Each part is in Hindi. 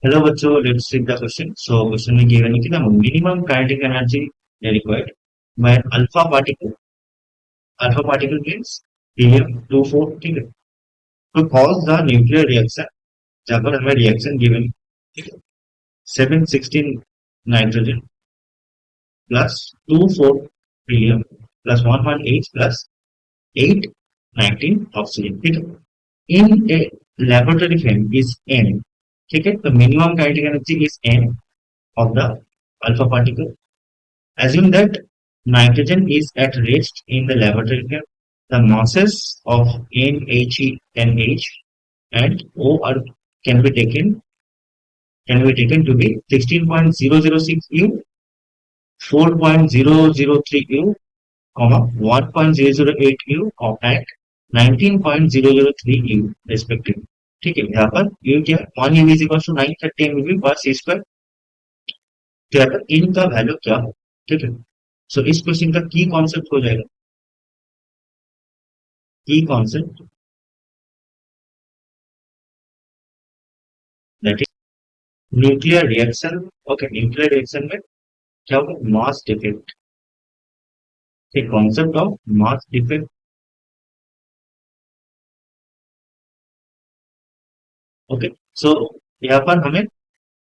Hello बच्चों, let's read the question. So question में given है कि the minimum kinetic energy required by alpha particle means helium 24, ठीक है. To cause the nuclear reaction, जहाँ पर हमें reaction given, ठीक है, 716 nitrogen plus 24 helium plus 118 plus 819 oxygen, ठीक है. In a laboratory frame is n, ठीक है. The minimum kinetic energy is n of the alpha particle. Assume that nitrogen is at rest in the laboratory. The masses of NHE and H and O are can be taken to be 16.006 U, 4.003 U, 1.008 U and 19.003 U respectively. ठीक है, यहाँ पर U क्या है, 1 U is equal to 930 MeV per C square. तो यहाँ पर इनका वैल्यू क्या हो, ठीक है. सो इस क्वेश्चन का की कॉन्सेप्ट हो जाएगा, की concept that is nuclear reaction. Okay, nuclear reaction में क्या होगा, mass defect. Concept of mass defect. Okay, so यहाँ पर हमें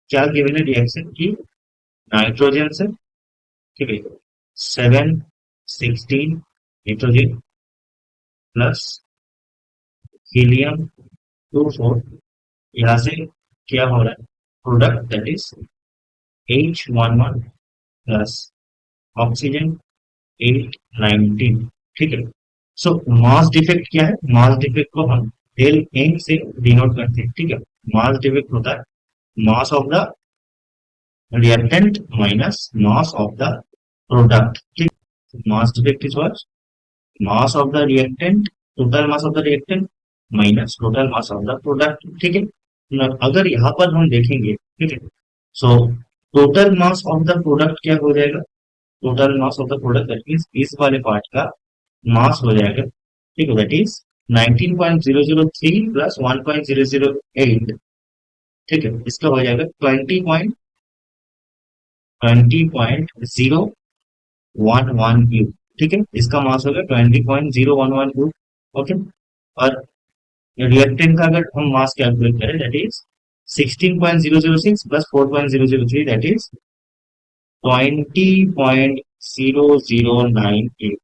क्या गिवन है, रिएक्शन की नाइट्रोजन से, ठीक है, 716 नाइट्रोजन प्लस हीलियम 24, यहाँ से क्या हो रहा है, product that is H11 plus oxygen 819, ठीक है. सो मास डिफेक्ट क्या है, मास डिफेक्ट को हम डेल एन से डिनोट करते हैं, ठीक है. मास डिफेक्ट होता है mass of the reactant minus mass of the product, ठीक. Mass defect is what, mass of the reactant, total mass of the reactant minus total mass of the product, ठीक है. अगर यहाँ पर हम देखेंगे, ठीक है, so total mass of the product क्या हो जाएगा, total mass of the product that means इस वाले पार्ट का मास हो जाएगा, ठीक है, दैट इज 19.003 प्लस 1.008, ठीक है. इसका हो जाएगा 20.011 यू, ठीक है. इसका मास होगा 20.011 यू. ओके, और रिएक्टेंट का अगर हम मास कैलकुलेट करें that is 16.006 plus 4.003 that is 20.009 you,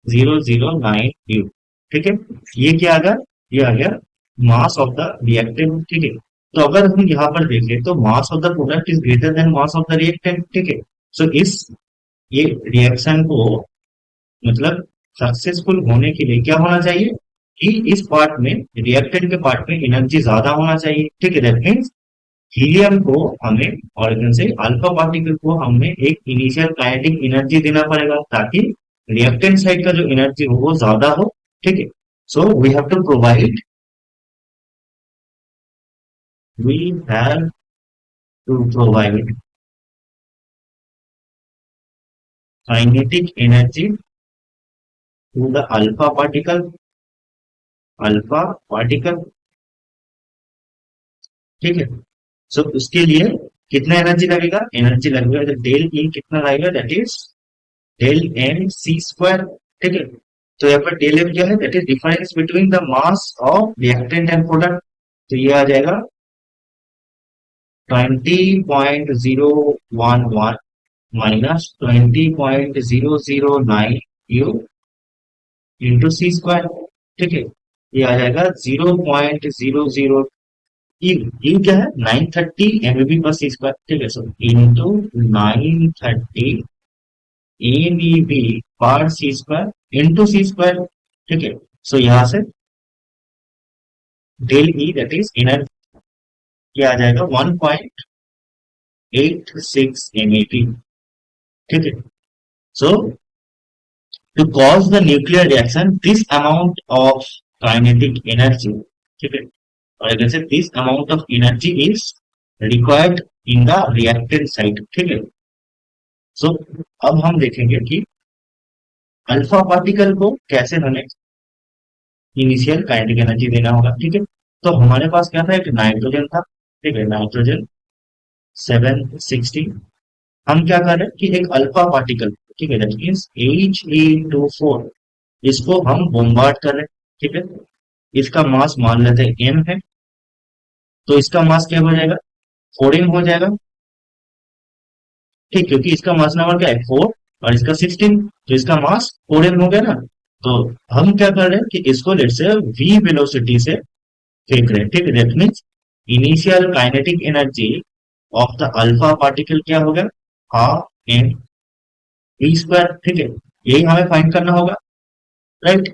009 you, ठीक है. ये क्या आ गया, ये आ गया मास ऑफ द रिएक्टेंट, ठीक है. तो अगर हम यहाँ पर देखें तो मास of the product is greater then mass of the reactant, ठीक है. सो इस ये रिएक्शन को मतलब सक्सेसफुल होने के लिए क्या होना चाहिए कि इस पार्ट में, रिएक्टेंट के पार्ट में एनर्जी ज्यादा होना चाहिए, ठीक है. दैट मीन्स हीलियम को हमें और से अल्फा पार्टिकल को हमें एक इनिशियल काइनेटिक एनर्जी देना पड़ेगा ताकि रिएक्टेंट साइड का जो एनर्जी हो वो ज्यादा हो, ठीक है. So we have to provide kinetic energy to the alpha particle, ठीक है. सो उसके लिए कितना एनर्जी लगेगा, एनर्जी लगेगा डेल ई कितना लगेगा, that is del m c square, ठीक है. तो यहाँ पर डेल एम क्या है, that is difference between the mass of reactant and product. तो ये आ जाएगा 20.011 minus 20.009 u into c square, ठीक है. ये आ जाएगा 0.00 यू क्या है, 930 एमबी पर सी स्क्वायर, ठीक है. So into 930 MB per c square into c square, ठीक है. सो यहाँ से del E that is energy क्या आ जाएगा 1.86 एमएटी, ठीक है. So to cause the nuclear reaction this amount of kinetic energy, ठीक है, और अगर say this amount of energy is required in the reactant side, ठीक है. सो अब हम देखेंगे कि अल्फा पार्टिकल को कैसे हमें इनिशियल काइनेटिक एनर्जी देना होगा, ठीक है. तो हमारे पास क्या था, एक नाइट्रोजन था, ठीक है, नाइट्रोजन 760। हम क्या कर रहे हैं कि एक अल्फा पार्टिकल, ठीक है, दैट मीन्स He24, इसको हम बोम्बार्ड कर रहे हैं, ठीक है। इसका मास मान लेते हैं m है, तो इसका मास क्या हो जाएगा, 4m हो जाएगा, ठीक, क्योंकि इसका मास नंबर क्या है 4 और इसका 16, तो इसका मास 4m हो गया ना। तो हम क्या कर रहे हैं कि इसको लेट से v वेलोसिटी से फेंक रहे हैं, ठीक है। That means initial kinetic energy of the alpha particle क्या होगा, हाफ एम वी स्क्वायर, ठीक है। यही हमें फाइंड करना होगा, राइट।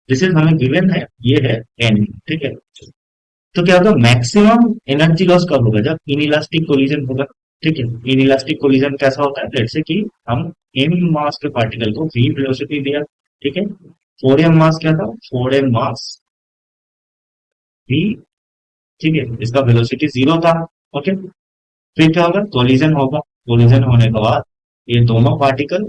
दिस इज हमें गिवन है, ये है एन, ठीक है। तो क्या होगा, मैक्सिमम एनर्जी लॉस कब होगा, जब इनइलास्टिक कोलिजन होगा, ठीक है। इनइलास्टिक कोलिजन कैसा होता है, लेट्स से कि हम एम मास के पार्टिकल को v वेलोसिटी दिया, ठीक है। 4m मास क्या था, 4m मास v, ठीक है, इसका वेलोसिटी 0 था, ओके। फिर क्या होगा, कोलिजन होगा, कोलिजन होने के बाद ये दोनों पार्टिकल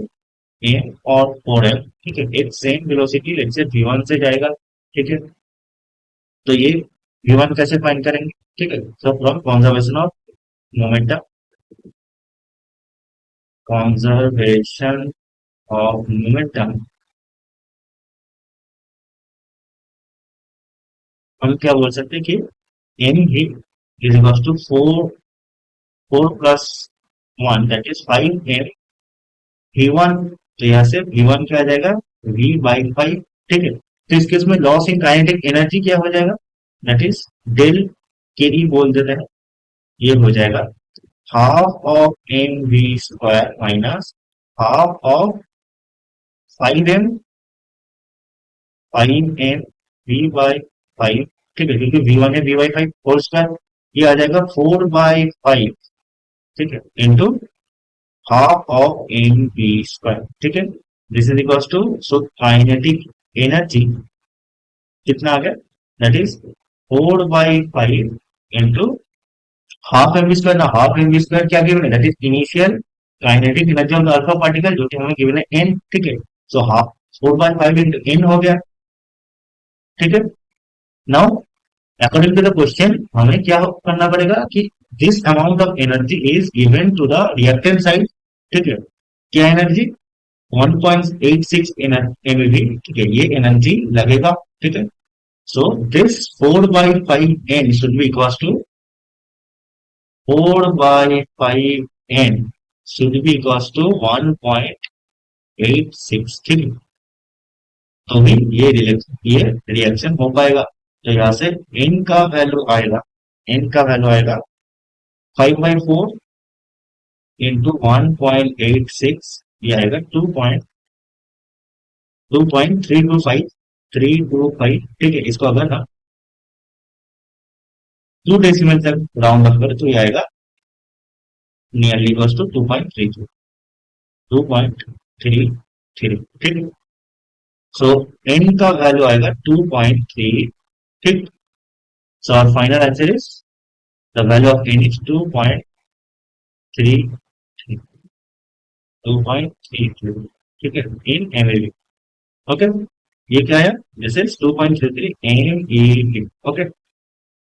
एम और 4m, ठीक है, एक same velocity let's say v1 से जाएगा, ठीक है। तो ये v1 कैसे फाइंड करेंगे, ठीक है। So from conservation of momentum, conservation of momentum, हम क्या बोल सकते हैं कि एम ही is equal to 4 plus 1 that is 5m v1। तो यहाँ से v1 क्या आ जाएगा, v/5, ठीक है। तो इस केस में लॉस इन काइनेटिक एनर्जी क्या हो जाएगा, दैट इज डेल के ई बोल देते हैं, ये हो जाएगा half of m v square minus half of 5m 5m v/5, ठीक है, क्योंकि v1 है v/5 होल स्क्वायर, ये आ जाएगा 4/5, ठीक है, into half of m v square, ठीक है। This is equal to, so kinetic energy कितना आ गया, that is 4/5 into half m v square ना, हाफ एम वी स्क्वायर क्या गिवन है, that is initial kinetic energy of the alpha particle, जो कि हमें गिवन है n, ठीक है। सो हाफ 4/5 इंटू n हो गया, ठीक है। Now according to the question हमें क्या करना पड़ेगा कि this amount of energy is given to the reactant side, ठीक है। क्या एनर्जी, 1.86 MeV, ठीक है, ये एनर्जी लगेगा, ठीक है। So this 4/5n should be equal to 4/5n should be equal to 1.86, ठीक है। तो भी ये रिएक्शन हो पाएगा। तो यहाँ से n का वैल्यू आएगा, n का वैल्यू आएगा 5/4 इंटू 1.86, ये आएगा 2.325, ठीक है। इसको अगर हम 2 डेसिमल तक राउंड अप करें तो ये आएगा नियरली इक्वल टू 2.33, ठीक है। सो n का वैल्यू आएगा 2.3, ठीक। So our final answer is the value of n is 2.33, ठीक है, इन MeV, ओके। ये क्या है, this is 2.33 MeV, okay.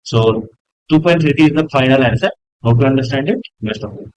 So 2.33 is the final answer. Hope you understand it. Best of luck.